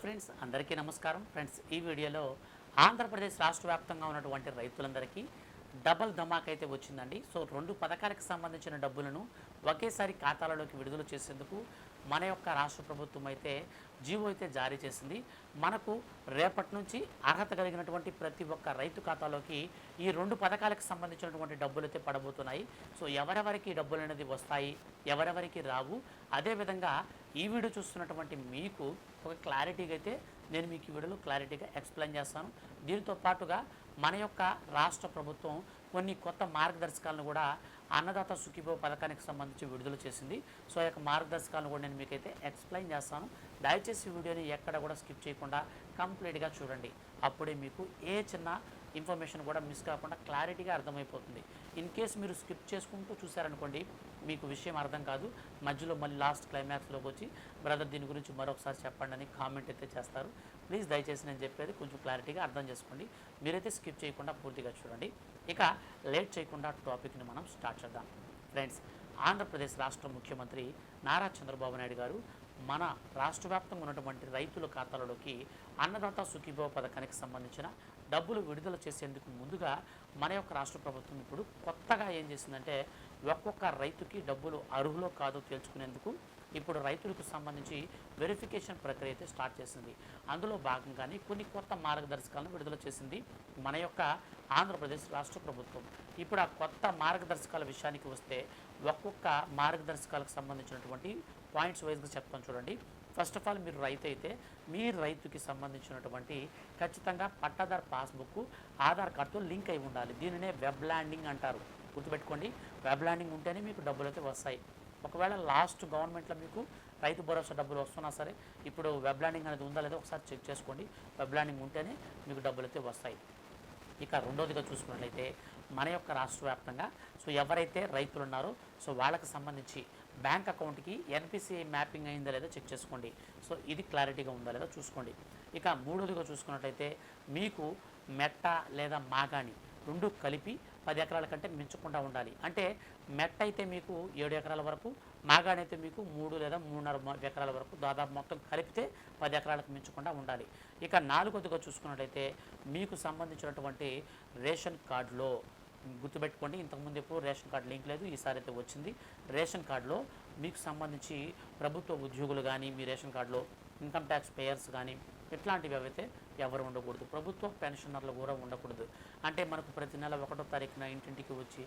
Friends, అందరికీ నమస్కారం. Friends, ఈ వీడియోలో ఆంధ్రప్రదేశ్ రాష్ట్ర వ్యాప్తంగా ఉన్నటువంటి రైతులందరికీ డబల్ ధమాక్ అయితే వచ్చిందండి. సో 2 పథకాలకు సంబంధించిన డబ్బులను ఒకేసారి ఖాతాలలోకి విడుదల చేసేందుకు మన యొక్క రాష్ట్ర ప్రభుత్వం అయితే జీవో అయితే జారీ చేసింది. మనకు రేపటి నుంచి అర్హత కలిగినటువంటి ప్రతి ఒక్క రైతు ఖాతాలోకి ఈ 2 పథకాలకు సంబంధించినటువంటి డబ్బులు అయితే పడబోతున్నాయి. సో ఎవరెవరికి డబ్బులు అనేది వస్తాయి, ఎవరెవరికి రావు, అదేవిధంగా ఈ వీడియో చూస్తున్నటువంటి మీకు ఒక క్లారిటీగా అయితే నేను మీకు ఈ వీడియోలో క్లారిటీగా ఎక్స్ప్లెయిన్ చేస్తాను. దీనితో పాటుగా మన యొక్క రాష్ట్ర ప్రభుత్వం కొన్ని కొత్త మార్గదర్శకాలను కూడా అన్నదాత సుఖీభవ పథకానికి సంబంధించి విడుదల చేసింది. సో ఈ యొక్క మార్గదర్శకాలను కూడా నేను మీకైతే ఎక్స్ప్లెయిన్ చేస్తాను. దయచేసి వీడియోని ఎక్కడ కూడా స్కిప్ చేయకుండా కంప్లీట్గా చూడండి. అప్పుడే మీకు ఏ చిన్న ఇన్ఫర్మేషన్ కూడా మిస్ కాకుండా క్లారిటీగా అర్థమైపోతుంది. ఇన్ కేస్ మీరు స్కిప్ చేసుకుంటూ చూసారనుకోండి, మీకు విషయం అర్థం కాదు. మధ్యలో మళ్ళీ లాస్ట్ క్లైమాక్స్లోకి వచ్చి బ్రదర్ దీని గురించి మరొకసారి చెప్పండి అని కామెంట్ అయితే చేస్తారు. ప్లీజ్ దయచేసి నేను చెప్పేది కొంచెం క్లారిటీగా అర్థం చేసుకోండి. మీరైతే స్కిప్ చేయకుండా పూర్తిగా చూడండి. ఇక లేట్ చేయకుండా టాపిక్ని మనం స్టార్ట్ చేద్దాం. ఫ్రెండ్స్, ఆంధ్రప్రదేశ్ రాష్ట్ర ముఖ్యమంత్రి నారా చంద్రబాబు నాయుడు గారు మన రాష్ట్ర వ్యాప్తంగా ఉన్నటువంటి రైతుల ఖాతాలలోకి అన్నదాత సుఖీభవ పథకానికి సంబంధించిన డబ్బులు విడుదల చేసేందుకు ముందుగా మన యొక్క రాష్ట్ర ప్రభుత్వం ఇప్పుడు కొత్తగా ఏం చేసిందంటే, ఒక్కొక్క రైతుకి డబ్బులు అర్హులో కాదో తేల్చుకునేందుకు ఇప్పుడు రైతులకు సంబంధించి వెరిఫికేషన్ ప్రక్రియ అయితే స్టార్ట్ చేసింది. అందులో భాగంగానే కొన్ని కొత్త మార్గదర్శకాలను విడుదల చేసింది మన యొక్క ఆంధ్రప్రదేశ్ రాష్ట్ర ప్రభుత్వం. ఇప్పుడు ఆ కొత్త మార్గదర్శకాల విషయానికి వస్తే, ఒక్కొక్క మార్గదర్శకాలకు సంబంధించినటువంటి పాయింట్స్ వైజ్గా చెప్తాను చూడండి. ఫస్ట్ ఆఫ్ ఆల్, మీరు రైతు అయితే మీ రైతుకి సంబంధించినటువంటి ఖచ్చితంగా పట్టాదారు పాస్బుక్ ఆధార్ కార్డుతో లింక్ అయి ఉండాలి. దీనినే వెబ్ ల్యాండింగ్ అంటారు. గుర్తుపెట్టుకోండి, వెబ్ ల్యాండింగ్ ఉంటేనే మీకు డబ్బులు అయితే వస్తాయి. ఒకవేళ లాస్ట్ గవర్నమెంట్లో మీకు రైతు భరోసా డబ్బులు వస్తున్నా సరే, ఇప్పుడు వెబ్ ల్యాండింగ్ అనేది ఉందా లేదో ఒకసారి చెక్ చేసుకోండి. వెబ్ ల్యాండింగ్ ఉంటేనే మీకు డబ్బులు అయితే వస్తాయి. ఇక రెండోదిగా చూసుకున్నట్లయితే, మన యొక్క రాష్ట్ర వ్యాప్తంగా సో ఎవరైతే రైతులు ఉన్నారో సో వాళ్ళకి సంబంధించి బ్యాంక్ అకౌంట్కి ఎన్పిసిఐ మ్యాపింగ్ అయిందా లేదో చెక్ చేసుకోండి. సో ఇది క్లారిటీగా ఉందా లేదో చూసుకోండి. ఇక మూడోదిగా చూసుకున్నట్లయితే, మీకు మెట్ట లేదా మాగాణి రెండు కలిపి 10 ఎకరాల కంటే మించకుండా ఉండాలి. అంటే మెట్ట అయితే మీకు 7 ఎకరాల వరకు, మాగాణి అయితే మీకు 3 లేదా 3.5 ఎకరాల వరకు, దాదాపు మొత్తం కలిపితే 10 ఎకరాలకు మించకుండా ఉండాలి. ఇక నాలుగోదిగా చూసుకున్నట్లయితే, మీకు సంబంధించినటువంటి రేషన్ కార్డులో గుర్తుపెట్టుకోండి, ఇంతకుముందు ఎప్పుడు రేషన్ కార్డు లింక్ లేదు, ఈసారి అయితే వచ్చింది. రేషన్ కార్డులో మీకు సంబంధించి ప్రభుత్వ ఉద్యోగులు కానీ, మీ రేషన్ కార్డులో ఇన్కమ్ ట్యాక్స్ పేయర్స్ కానీ ఇట్లాంటివి అయితే ఎవరు ఉండకూడదు. ప్రభుత్వ పెన్షనర్లు కూడా ఉండకూడదు. అంటే మనకు ప్రతి నెల 1వ తారీఖున ఇంటింటికి వచ్చి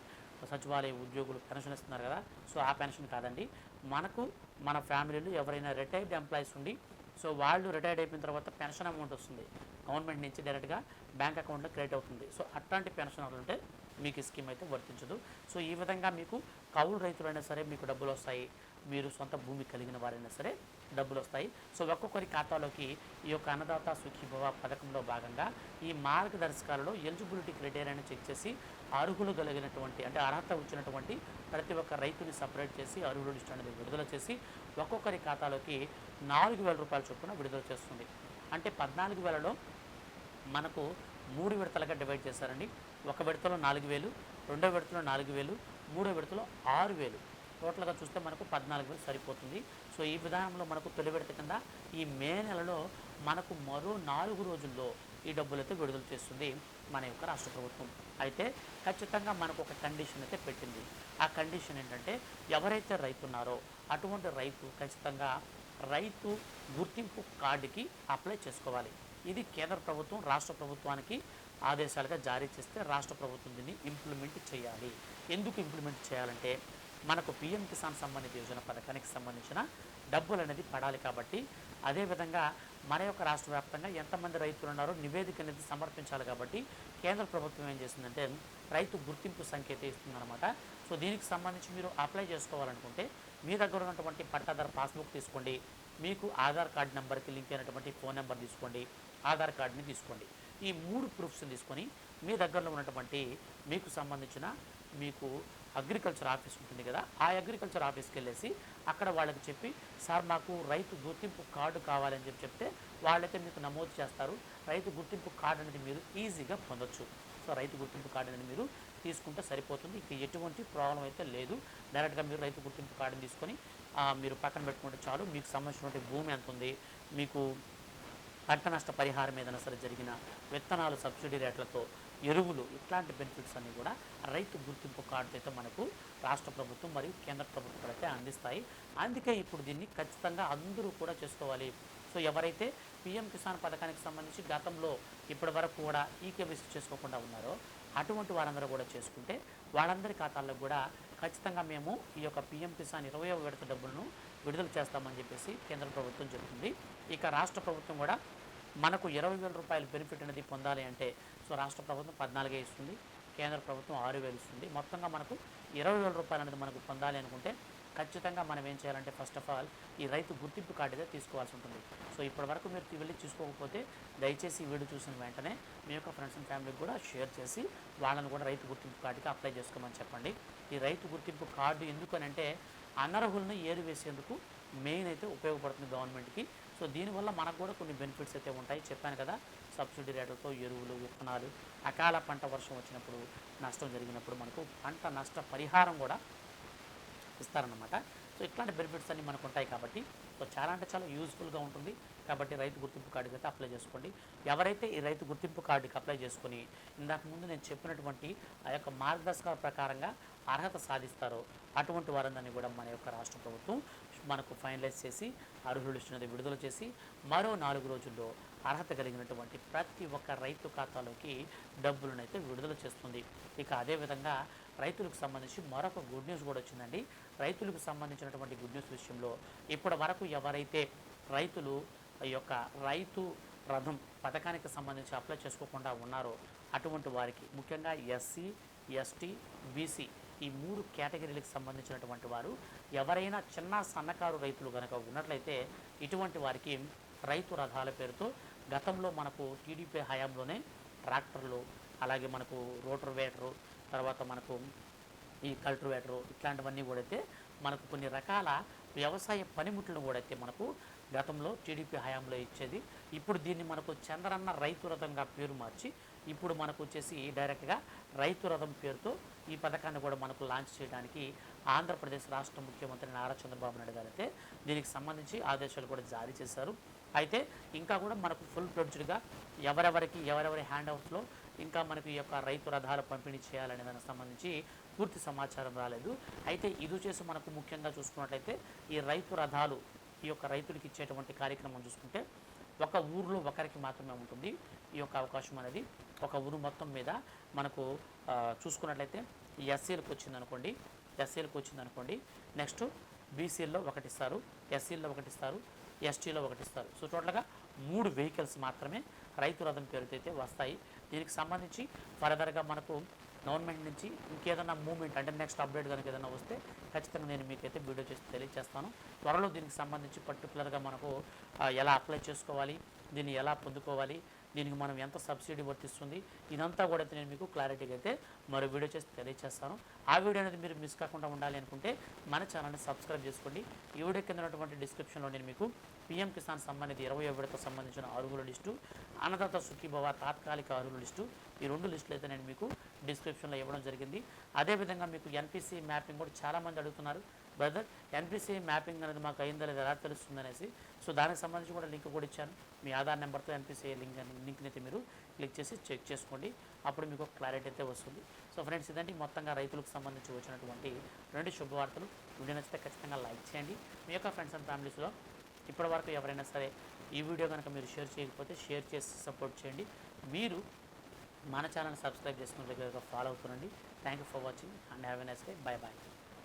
సచివాలయ ఉద్యోగులు పెన్షన్ ఇస్తున్నారు కదా, సో ఆ పెన్షన్ కాదండి. మనకు మన ఫ్యామిలీలో ఎవరైనా రిటైర్డ్ ఎంప్లాయీస్ ఉండి, సో వాళ్ళు రిటైర్డ్ అయిపోయిన తర్వాత పెన్షన్ అమౌంట్ వస్తుంది గవర్నమెంట్ నుంచి, డైరెక్ట్గా బ్యాంక్ అకౌంట్లో క్రెడిట్ అవుతుంది. సో అట్లాంటి పెన్షనర్లు ఉంటే మీకు ఈ స్కీమ్ అయితే వర్తించదు. సో ఈ విధంగా మీకు కౌలు రైతులైనా సరే మీకు డబ్బులు వస్తాయి, మీరు సొంత భూమి కలిగిన వారైనా సరే డబ్బులు వస్తాయి. సో ఒక్కొక్కరి ఖాతాలోకి ఈ యొక్క అన్నదాత సుఖీభవ పథకంలో భాగంగా ఈ మార్గదర్శకాలలో ఎలిజిబిలిటీ క్రైటీరియాని చెక్ చేసి అర్హులు కలిగినటువంటి, అంటే అర్హత వచ్చినటువంటి ప్రతి ఒక్క రైతుని సపరేట్ చేసి అర్హుల లిస్ట్ అనేది విడుదల చేసి ఒక్కొక్కరి ఖాతాలోకి 4,000 రూపాయల చొప్పున విడుదల చేస్తుంది. అంటే 14,000లో మనకు 3 విడతలుగా డివైడ్ చేశారండి. ఒక విడతలో 4,000, రెండో విడతలో 4,000, మూడో విడతలో 6,000. టోటల్గా చూస్తే మనకు 14,000 సరిపోతుంది. సో ఈ విధానంలో మనకు తొలి విడత కింద ఈ మే నెలలో మనకు మరో 4 రోజుల్లో ఈ డబ్బులు అయితే విడుదల చేస్తుంది మన యొక్క రాష్ట్ర ప్రభుత్వం. అయితే ఖచ్చితంగా మనకు ఒక కండిషన్ అయితే పెట్టింది. ఆ కండిషన్ ఏంటంటే, ఎవరైతే రైతు ఉన్నారో అటువంటి రైతు ఖచ్చితంగా రైతు గుర్తింపు కార్డుకి అప్లై చేసుకోవాలి. ఇది కేంద్ర ప్రభుత్వం రాష్ట్ర ప్రభుత్వానికి ఆదేశాలుగా జారీ చేస్తే రాష్ట్ర ప్రభుత్వం దీన్ని ఇంప్లిమెంట్ చేయాలి. ఎందుకు ఇంప్లిమెంట్ చేయాలంటే, మనకు పిఎం కిసాన్ సమ్మాన్ నిధి యోజన పథకానికి సంబంధించిన డబ్బులు అనేది పడాలి కాబట్టి, అదేవిధంగా మన యొక్క రాష్ట్ర వ్యాప్తంగా ఎంతమంది రైతులు ఉన్నారో నివేదిక అనేది సమర్పించాలి కాబట్టి కేంద్ర ప్రభుత్వం ఏం చేసిందంటే రైతు గుర్తింపు సంఖ్య అయితే ఇస్తుందన్నమాట. సో దీనికి సంబంధించి మీరు అప్లై చేసుకోవాలనుకుంటే మీ దగ్గర ఉన్నటువంటి పట్టాదారు పాస్బుక్ తీసుకోండి, మీకు ఆధార్ కార్డు నెంబర్కి లింక్ అయినటువంటి ఫోన్ నెంబర్ తీసుకోండి, ఆధార్ కార్డుని తీసుకోండి. ఈ 3 ప్రూఫ్స్ తీసుకొని మీ దగ్గరలో ఉన్నటువంటి మీకు సంబంధించిన మీకు అగ్రికల్చర్ ఆఫీస్ ఉంటుంది కదా, ఆ అగ్రికల్చర్ ఆఫీస్కి వెళ్ళేసి అక్కడ వాళ్ళకి చెప్పి, సార్ మాకు రైతు గుర్తింపు కార్డు కావాలని చెప్తే వాళ్ళైతే మీకు నమోదు చేస్తారు. రైతు గుర్తింపు కార్డు అనేది మీరు ఈజీగా పొందొచ్చు. సో రైతు గుర్తింపు కార్డు అనేది మీరు తీసుకుంటే సరిపోతుంది. ఇక ఎటువంటి ప్రాబ్లం అయితే లేదు. డైరెక్ట్గా మీరు రైతు గుర్తింపు కార్డుని తీసుకొని మీరు పక్కన పెట్టుకుంటే చాలు. మీకు సంబంధించినటువంటి భూమి ఎంత ఉంది, మీకు పంట నష్ట పరిహారం ఏదైనా సరే జరిగిన విత్తనాలు సబ్సిడీ రేట్లతో ఎరువులు ఇట్లాంటి బెనిఫిట్స్ అన్నీ కూడా రైతు గుర్తింపు కార్డు అయితే మనకు రాష్ట్ర ప్రభుత్వం మరియు కేంద్ర ప్రభుత్వం అయితే అందిస్తాయి. అందుకే ఇప్పుడు దీన్ని ఖచ్చితంగా అందరూ కూడా చేసుకోవాలి. సో ఎవరైతే పీఎం కిసాన్ పథకానికి సంబంధించి గతంలో ఇప్పటి వరకు కూడా ఈకేవైసీ చేసుకోకుండా ఉన్నారో అటువంటి వారందరూ కూడా చేసుకుంటే వాళ్ళందరి ఖాతాల్లో కూడా ఖచ్చితంగా మేము ఈ యొక్క పీఎం కిసాన్ 20వ విడత డబ్బులను విడుదల చేస్తామని చెప్పేసి కేంద్ర ప్రభుత్వం చెబుతుంది. ఇక రాష్ట్ర ప్రభుత్వం కూడా మనకు 20,000 రూపాయల బెనిఫిట్ అనేది పొందాలి అంటే సో రాష్ట్ర ప్రభుత్వం 14 ఇస్తుంది, కేంద్ర ప్రభుత్వం 6,000 ఇస్తుంది. మొత్తంగా మనకు 20,000 రూపాయలు అనేది మనకు పొందాలి అనుకుంటే ఖచ్చితంగా మనం ఏం చేయాలంటే ఫస్ట్ ఆఫ్ ఆల్ ఈ రైతు గుర్తింపు కార్డు అయితే తీసుకోవాల్సి ఉంటుంది. సో ఇప్పటి వరకు మీరు వెళ్ళి చూసుకోకపోతే దయచేసి ఈ వీడియో చూసిన వెంటనే మీ యొక్క ఫ్రెండ్స్ అండ్ ఫ్యామిలీకి కూడా షేర్ చేసి వాళ్ళని కూడా రైతు గుర్తింపు కార్డుకి అప్లై చేసుకోమని చెప్పండి. ఈ రైతు గుర్తింపు కార్డు ఎందుకనంటే అనర్హులను ఏరివేసేందుకు మెయిన్ అయితే ఉపయోగపడుతుంది గవర్నమెంట్కి. సో దీనివల్ల మనకు కూడా కొన్ని బెనిఫిట్స్ అయితే ఉంటాయి. చెప్పాను కదా, సబ్సిడీ రేట్లతో ఎరువులు, విత్తనాలు, అకాల పంట వర్షం వచ్చినప్పుడు నష్టం జరిగినప్పుడు మనకు పంట నష్ట పరిహారం కూడా ఇస్తారన్నమాట. సో ఇట్లాంటి బెనిఫిట్స్ అన్నీ మనకు ఉంటాయి కాబట్టి సో చాలా అంటే చాలా యూజ్ఫుల్గా ఉంటుంది. కాబట్టి రైతు గుర్తింపు కార్డుకి అయితే అప్లై చేసుకోండి. ఎవరైతే ఈ రైతు గుర్తింపు కార్డుకి అప్లై చేసుకుని ఇందాక ముందు నేను చెప్పినటువంటి ఆ యొక్క మార్గదర్శకాల ప్రకారంగా అర్హత సాధిస్తారో అటువంటి వారందరినీ కూడా మన యొక్క రాష్ట్ర ప్రభుత్వం మనకు ఫైనలైజ్ చేసి అర్హుల లిస్టుని విడుదల చేసి మరో 4 రోజుల్లో అర్హత కలిగినటువంటి ప్రతి ఒక్క రైతు ఖాతాలోకి డబ్బులను అయితే విడుదల చేస్తుంది. ఇక అదేవిధంగా రైతులకు సంబంధించి మరొక గుడ్ న్యూస్ కూడా వచ్చిందండి. రైతులకు సంబంధించినటువంటి గుడ్ న్యూస్ విషయంలో ఇప్పటి వరకు ఎవరైతే రైతులు ఈ యొక్క రైతు రథం పథకానికి సంబంధించి అప్లై చేసుకోకుండా ఉన్నారో అటువంటి వారికి ముఖ్యంగా ఎస్సీ, ఎస్టీ, బీసీ ఈ 3 కేటగిరీలకు సంబంధించినటువంటి వారు ఎవరైనా చిన్న సన్నకారు రైతులు కనుక ఉన్నట్లయితే ఇటువంటి వారికి రైతు రథాల పేరుతో గతంలో మనకు టీడీపీ హయాంలోనే ట్రాక్టర్లు, అలాగే మనకు రోటర్వేటరు, తర్వాత మనకు ఈ కల్టివేటరు ఇట్లాంటివన్నీ కూడా అయితే మనకు కొన్ని రకాల వ్యవసాయ పనిముట్లను కూడా అయితే మనకు గతంలో టీడీపీ హయాంలో ఇచ్చేది. ఇప్పుడు దీన్ని మనకు చంద్రన్న రైతు రథంగా పేరు మార్చి ఇప్పుడు మనకు వచ్చేసి డైరెక్ట్గా రైతు రథం పేరుతో ఈ పథకాన్ని కూడా మనకు లాంచ్ చేయడానికి ఆంధ్రప్రదేశ్ రాష్ట్ర ముఖ్యమంత్రి నారా చంద్రబాబు నాయుడు గారు అయితే దీనికి సంబంధించి ఆదేశాలు కూడా జారీ చేశారు. అయితే ఇంకా కూడా మనకు ఫుల్ ఫ్లెడ్జ్డ్గా ఎవరెవరి హ్యాండ్ అవుట్స్లో ఇంకా మనకు ఈ యొక్క రైతు రథాలు పంపిణీ చేయాలనే దానికి సంబంధించి పూర్తి సమాచారం రాలేదు. అయితే ఇది వచ్చేసి మనకు ముఖ్యంగా చూసుకున్నట్లయితే ఈ రైతు రథాలు ఈ యొక్క రైతులకు ఇచ్చేటువంటి కార్యక్రమం చూసుకుంటే ఒక ఊరిలో ఒకరికి మాత్రమే ఉంటుంది ఈ యొక్క అవకాశం అనేది. ఒక ఊరు మొత్తం మీద మనకు చూసుకున్నట్లయితే ఎస్సీలకు వచ్చిందనుకోండి, నెక్స్ట్ బీసీల్లో ఒకటి ఇస్తారు, ఎస్సీల్లో ఒకటి ఇస్తారు, ఎస్టీలో ఒకటి ఇస్తారు. సో టోటల్గా 3 వెహికల్స్ మాత్రమే రైతు రథం పేరుతో అయితే వస్తాయి. దీనికి సంబంధించి ఫర్దర్గా మనకు గవర్నమెంట్ నుంచి ఇంకేదైనా మూవ్మెంట్ అంటే నెక్స్ట్ అప్డేట్ కనుక ఏదైనా వస్తే ఖచ్చితంగా నేను మీకైతే వీడియో చేసి తెలియజేస్తాను. త్వరలో దీనికి సంబంధించి పర్టికులర్గా మనకు ఎలా అప్లై చేసుకోవాలి, దీన్ని ఎలా పొందుకోవాలి, దీనికి మనం ఎంత సబ్సిడీ వర్తిస్తుంది, ఇదంతా కూడా అయితే నేను మీకు క్లారిటీగా అయితే మరో వీడియో చేసి తెలియజేస్తాను. ఆ వీడియో అనేది మీరు మిస్ కాకుండా ఉండాలి అనుకుంటే మన ఛానల్ని సబ్స్క్రైబ్ చేసుకోండి. ఈ వీడియో కింద ఉన్నటువంటి డిస్క్రిప్షన్లో నేను మీకు పీఎం కిసాన్ సంబంధిత 20వ విడతకు సంబంధించిన అర్హుల లిస్టు, అన్నదాత సుఖీభవ తాత్కాలిక అర్హుల లిస్టు, ఈ 2 లిస్టులు అయితే నేను మీకు డిస్క్రిప్షన్లో ఇవ్వడం జరిగింది. అదేవిధంగా మీకు ఎన్పిసి మ్యాపింగ్ కూడా చాలామంది అడుగుతున్నారు, బ్రదర్ ఎన్పిసి మ్యాపింగ్ అనేది మాకు అయిందా లేదా ఎలా తెలుస్తుంది అనేసి. సో దానికి సంబంధించి కూడా లింక్ కూడా ఇచ్చాను. మీ ఆధార్ నెంబర్తో ఎన్పిసి లింక్ని అయితే మీరు క్లిక్ చేసి చెక్ చేసుకోండి, అప్పుడు మీకు క్లారిటీ అయితే వస్తుంది. సో ఫ్రెండ్స్, ఇదండి మొత్తంగా రైతులకు సంబంధించి వచ్చినటువంటి 2 శుభవార్తలు. వీడియో నచ్చితే ఖచ్చితంగా లైక్ చేయండి. మీ యొక్క ఫ్రెండ్స్ అండ్ ఫ్యామిలీస్లో ఇప్పటివరకు ఎవరైనా సరే ఈ వీడియో కనుక మీరు షేర్ చేయకపోతే షేర్ చేసి సపోర్ట్ చేయండి. మీరు మన ఛానల్ సబ్స్క్రైబ్ చేసుకుని రెగ్యులర్గా ఫాలో అవుతుండండి. Thank you for watching and have a nice day. Bye bye.